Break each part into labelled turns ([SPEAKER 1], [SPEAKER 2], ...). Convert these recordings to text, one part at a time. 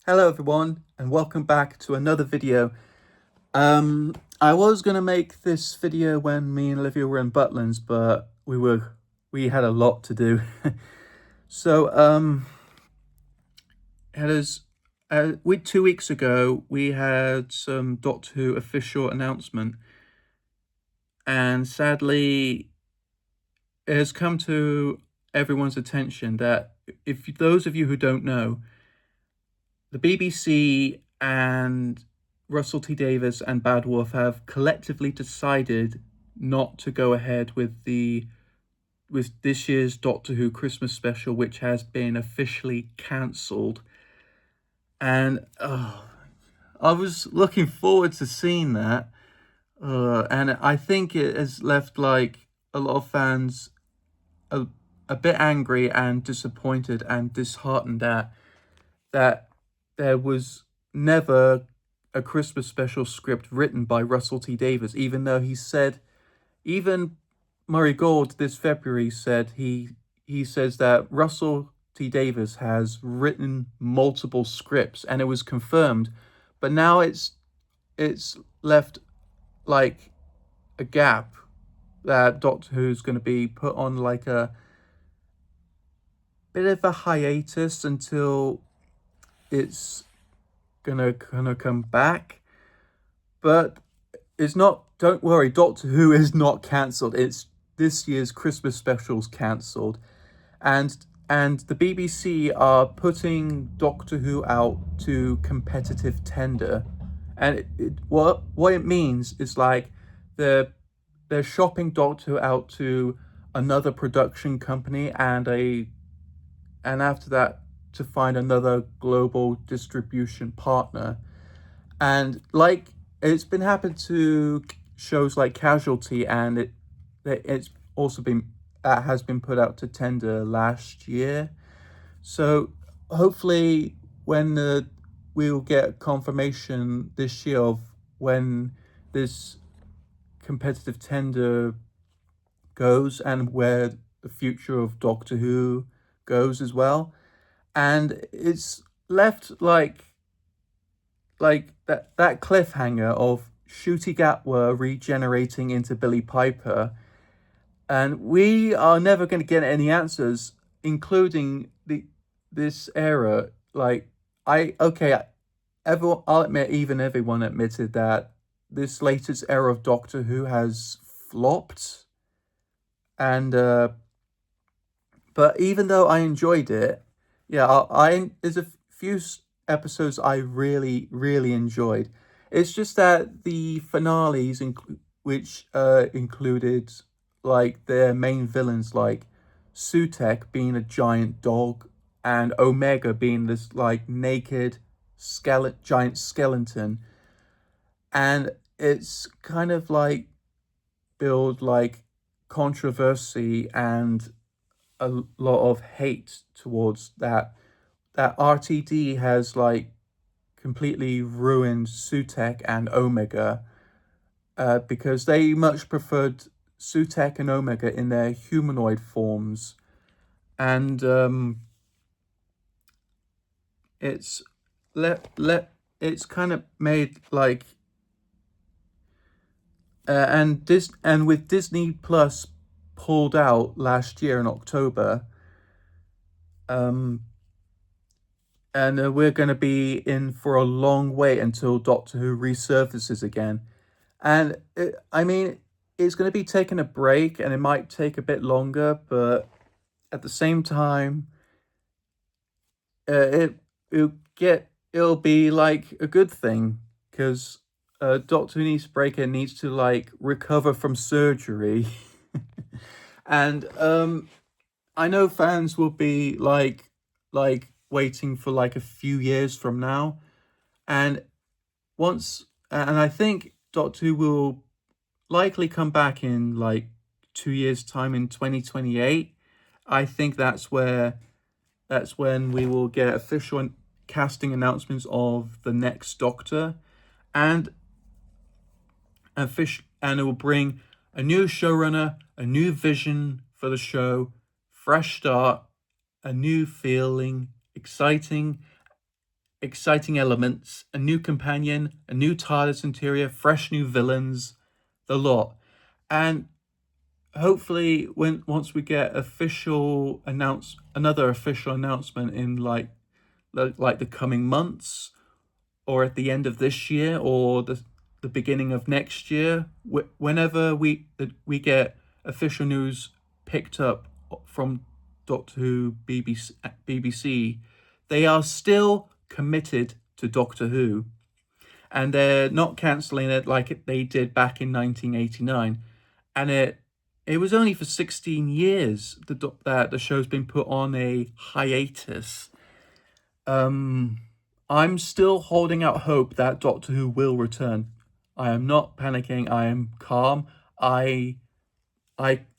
[SPEAKER 1] Hello everyone and welcome back to another video. I was gonna make this video when me and Olivia were in Butlins, but we had a lot to do. So it is we 2 weeks ago we had some Doctor Who official announcement, and sadly it has come to everyone's attention that if those of you who don't know, the BBC and Russell T Davies and Bad Wolf have collectively decided not to go ahead with this year's Doctor Who Christmas special, which has been officially cancelled. And I was looking forward to seeing that, and I think it has left like a lot of fans a, a bit angry and disappointed and disheartened that there was never a Christmas special script written by Russell T Davies, even though he said, even Murray Gold this February said he says that Russell T Davies has written multiple scripts and it was confirmed, but now it's left like a gap that Doctor Who's going to be put on like a bit of a hiatus until it's gonna come back. But it's not, don't worry, Doctor Who is not cancelled. It's this year's Christmas specials cancelled. And the BBC are putting Doctor Who out to competitive tender. And what it means is like they're they're shopping Doctor Who out to another production company and after that to find another global distribution partner. And like it's been happened to shows like Casualty, and it's also been that has been put out to tender last year. So hopefully when we'll get confirmation this year of when this competitive tender goes and where the future of Doctor Who goes as well. And it's left like that cliffhanger of Ncuti Gatwa regenerating into Billy Piper, and we are never going to get any answers, including this era. Like I okay, everyone, I'll admit, even everyone admitted that this latest era of Doctor Who has flopped, and but even though I enjoyed it, yeah, there's a few episodes I really enjoyed. It's just that the finales, which included like their main villains, like Sutek being a giant dog and Omega being this like naked giant skeleton, and it's kind of like build like controversy and a lot of hate towards that RTD has like completely ruined Sutek and Omega, because they much preferred Sutek and Omega in their humanoid forms, and it's it's kind of made like and with Disney Plus pulled out last year in October, um and we're going to be in for a long wait until Doctor Who resurfaces again. And I mean, it's going to be taking a break and it might take a bit longer, but at the same time, it'll be like a good thing because Doctor Who needs to break and needs to like recover from surgery. And I know fans will be like waiting for like a few years from now, and and I think Doctor Who will likely come back in like 2 years' time in 2028. I think that's when we will get official casting announcements of the next Doctor, and and it will bring a new showrunner, a new vision for the show, fresh start, a new feeling, exciting, exciting elements, a new companion, a new TARDIS interior, fresh new villains, the lot. And hopefully once we get another official announcement in like the coming months, or at the end of this year, or the beginning of next year, whenever we get official news picked up from Doctor Who BBC, they are still committed to Doctor Who, and they're not cancelling it like they did back in 1989. And it was only for 16 years that the show's been put on a hiatus. I'm still holding out hope that Doctor Who will return. I am not panicking. I am calm. I'm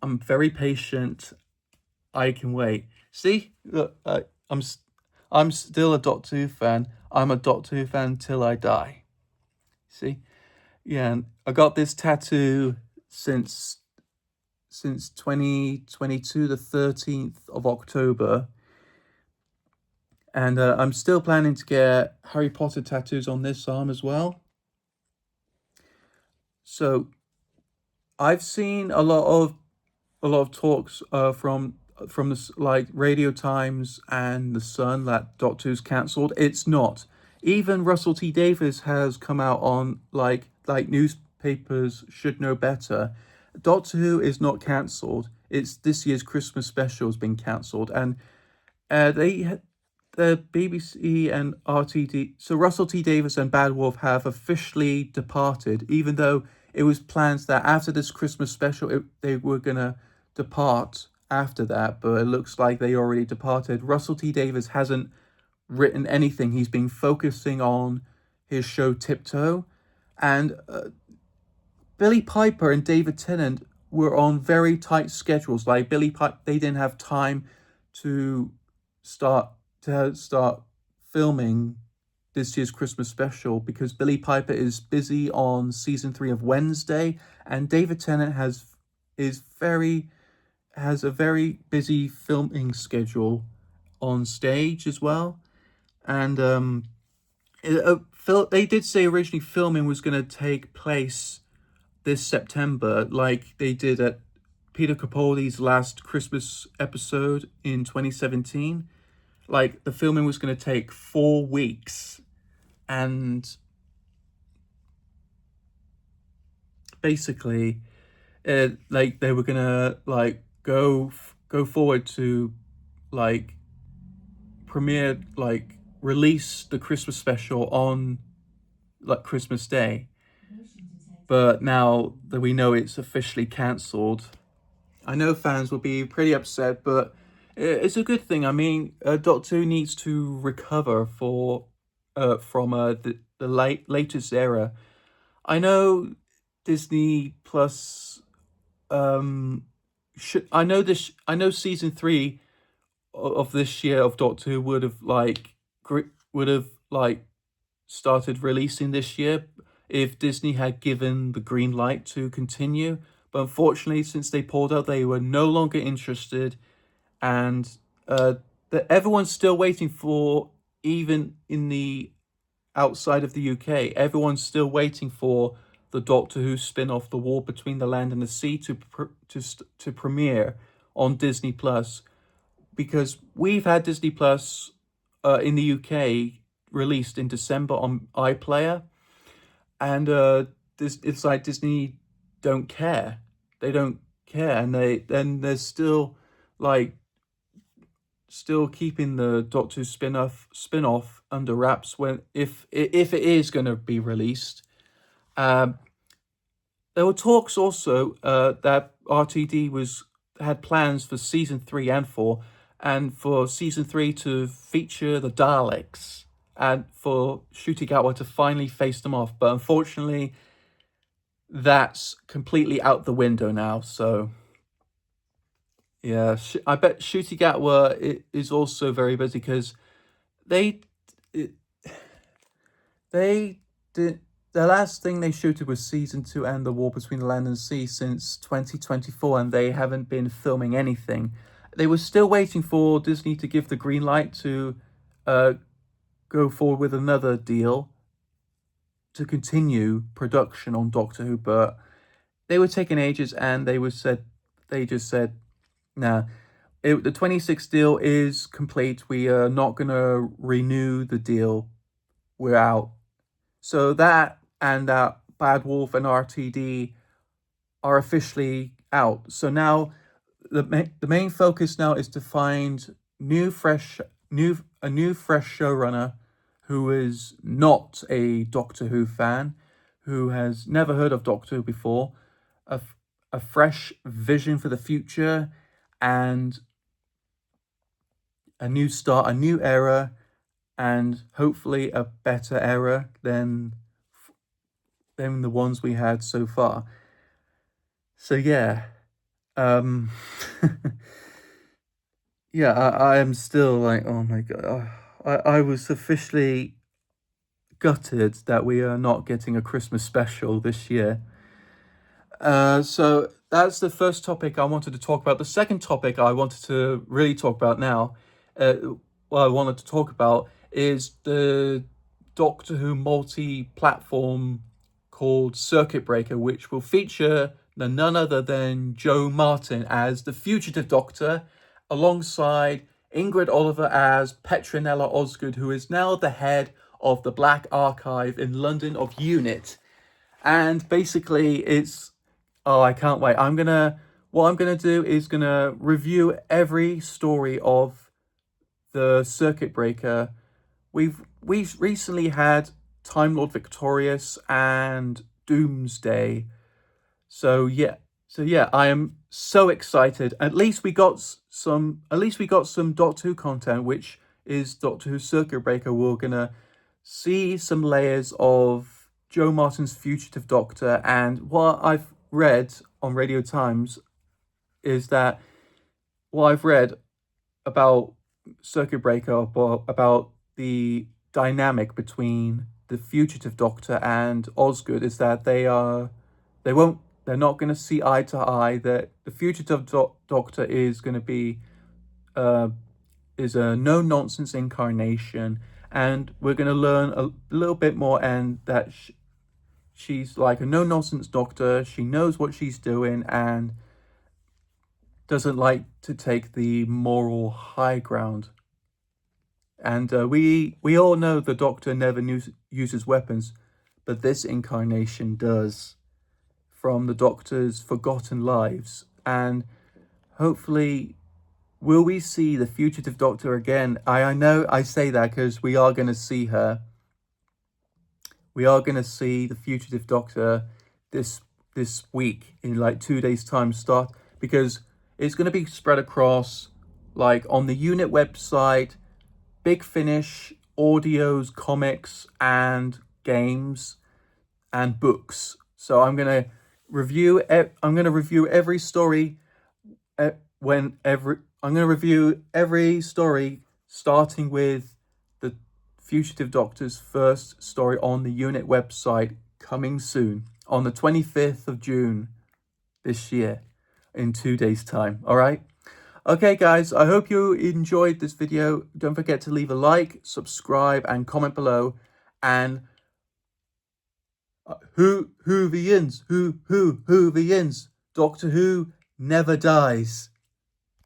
[SPEAKER 1] very patient. I can wait. See, look, I'm still a Doctor Who fan. I'm a Doctor Who fan till I die. See, yeah, and I got this tattoo since 2022, the 13th of October. And I'm still planning to get Harry Potter tattoos on this arm as well. So I've seen a lot of talks from this, like Radio Times and The Sun, that Doctor Who's cancelled. It's not. Even Russell T Davies has come out on like newspapers should know better. Doctor Who is not cancelled. It's this year's Christmas special has been cancelled, and the BBC and RTD. So Russell T Davies and Bad Wolf have officially departed, even though it was planned that after this Christmas special, they were gonna depart after that. But it looks like they already departed. Russell T Davies hasn't written anything. He's been focusing on his show Tiptoe, and Billy Piper and David Tennant were on very tight schedules. Like Billy Piper, they didn't have time to start filming this year's Christmas special because Billy Piper is busy on season 3 of Wednesday, and David Tennant has a very busy filming schedule on stage as well. And they did say originally filming was going to take place this September, like they did at Peter Capaldi's last Christmas episode in 2017. Like the filming was going to take 4 weeks, and basically, like they were gonna like go forward to like premiere, like release the Christmas special on like Christmas Day. But now that we know it's officially cancelled, I know fans will be pretty upset, but it's a good thing. I mean, Doctor Who needs to recover from the latest era. I know Disney Plus. I know season 3 of this year of Doctor Who would have started releasing this year if Disney had given the green light to continue. But unfortunately, since they pulled out, they were no longer interested, and everyone's still waiting for, even in the outside of the UK, everyone's still waiting for the Doctor Who spin-off, The War Between the Land and the Sea, to premiere on Disney Plus, because we've had Disney Plus in the UK released in December on iPlayer, and it's like Disney don't care. They don't care, and they're still keeping the Doctor Who spin-off under wraps when if it is going to be released. There were talks also that RTD had plans for season 3 and 4, and for season 3 to feature the Daleks, and for Ncuti Gatwa to finally face them off. But unfortunately, that's completely out the window now. So yeah, I bet Ncuti Gatwa is also very busy, because they did. The last thing they shooted was season 2 and The War Between the Land and Sea since 2024, and they haven't been filming anything. They were still waiting for Disney to give the green light to go forward with another deal to continue production on Doctor Who, but they were taking ages, and they just said, nah, the 26 deal is complete. We are not going to renew the deal. We're out. So that and that Bad Wolf and RTD are officially out. So now the main focus now is to find a new fresh showrunner who is not a Doctor Who fan, who has never heard of Doctor Who before, a fresh vision for the future, and a new start, a new era, and hopefully a better era than the ones we had so far. So yeah, yeah, I am still like, oh my god, I was officially gutted that we are not getting a Christmas special this year. So that's the first topic I wanted to talk about. The second topic I wanted to really talk about now, what I wanted to talk about is the Doctor Who multi-platform called Circuit Breaker, which will feature none other than Jo Martin as the Fugitive Doctor, alongside Ingrid Oliver as Petronella Osgood, who is now the head of the Black Archive in London of UNIT. And basically it's, oh, I can't wait. What I'm gonna do is gonna review every story of the Circuit Breaker. We've recently had Time Lord Victorious and Doomsday. So yeah, I am so excited. At least we got some Doctor Who content, which is Doctor Who Circuit Breaker. We're gonna see some layers of Jo Martin's Fugitive Doctor, and what I've read on Radio Times is that what I've read about Circuit Breaker, about the dynamic between the Fugitive Doctor and Osgood, is that they're not going to see eye to eye. That the Fugitive Doctor is going to be is a no nonsense incarnation, and we're going to learn a little bit more, and that she's like a no nonsense doctor. She knows what she's doing and doesn't like to take the moral high ground. And we all know the Doctor never uses weapons, but this incarnation does, from the Doctor's forgotten lives. And hopefully, will we see the Fugitive Doctor again? I know I say that because we are going to see her. We are going to see the Fugitive Doctor this week, in like 2 days' time, because it's going to be spread across, like, on the UNIT website, Big Finish, audios, comics, and games, and books. So I'm gonna review every story. I'm gonna review every story, starting with the Fugitive Doctor's first story on the UNIT website, coming soon on the 25th of June this year, in 2 days' time. All right. Okay, guys, I hope you enjoyed this video. Don't forget to leave a like, subscribe, and comment below. And Whovians, Whovians, Doctor Who never dies.